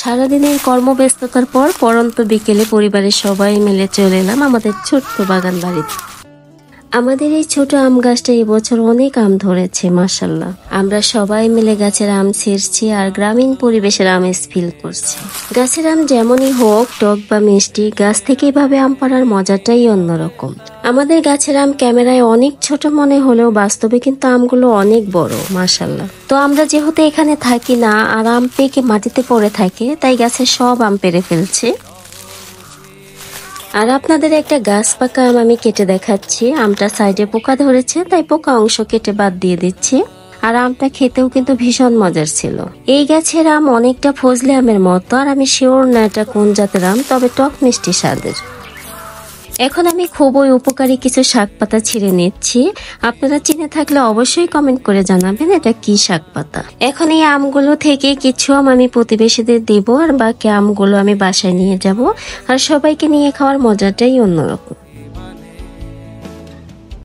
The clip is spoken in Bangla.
সারাদিনের কর্মব্যস্ততার পর পড়ন্ত বিকেলে পরিবারের সবাই মিলে চলে এলাম আমাদের ছোট্ট বাগান বাড়িতে। আমাদের এই ছোট আম গাছটা এবছর অনেক আম ধরেছে মাশাআল্লাহ। আমরা সবাই মিলে গাছের আম ছিঁড়ছি আর গ্রামীণ পরিবেশের আমেজ ফিল করছি। গাছের আম যেমনই হোক, টক বা মিষ্টি, গাছ থেকে এভাবে আম পাড়ার মজাটাই অন্যরকম। আমাদের গাছের আম ক্যামেরায় অনেক ছোট মনে হলেও বাস্তবে কিন্তু আমগুলো অনেক বড় মাশাআল্লাহ। তো আমরা যেহেতু এখানে থাকি না আর আম পেকে মাটিতে পড়ে থাকে, তাই গাছের সব আম পেড়ে ফেলছে। আর আপনাদের একটা গাছ পাকা আম আমি কেটে দেখাচ্ছি। আমটা সাইডে পোকা ধরেছে, তাই পোকা অংশ কেটে বাদ দিয়ে দিচ্ছি। আর আমটা খেতেও কিন্তু ভীষণ মজার ছিল। এই গাছের আম অনেকটা ফজলি আমের মতো, আর আমি শিওর না এটা কোন জাতের আম, তবে টক মিষ্টি স্বাদের। এখন আমি খুবই উপকারী কিছু শাক পাতা ছিঁড়ে নিচ্ছি। আপনারা চিনে থাকলে অবশ্যই কমেন্ট করে জানাবেন এটা কি শাক পাতা। এখন এই আমগুলো থেকে কিছু আম আমি প্রতিবেশীদের দেব, আর বাকি আমগুলো আমি বাসায় নিয়ে যাব। আর সবাইকে নিয়ে খাওয়ার মজাটাই অন্যরকম।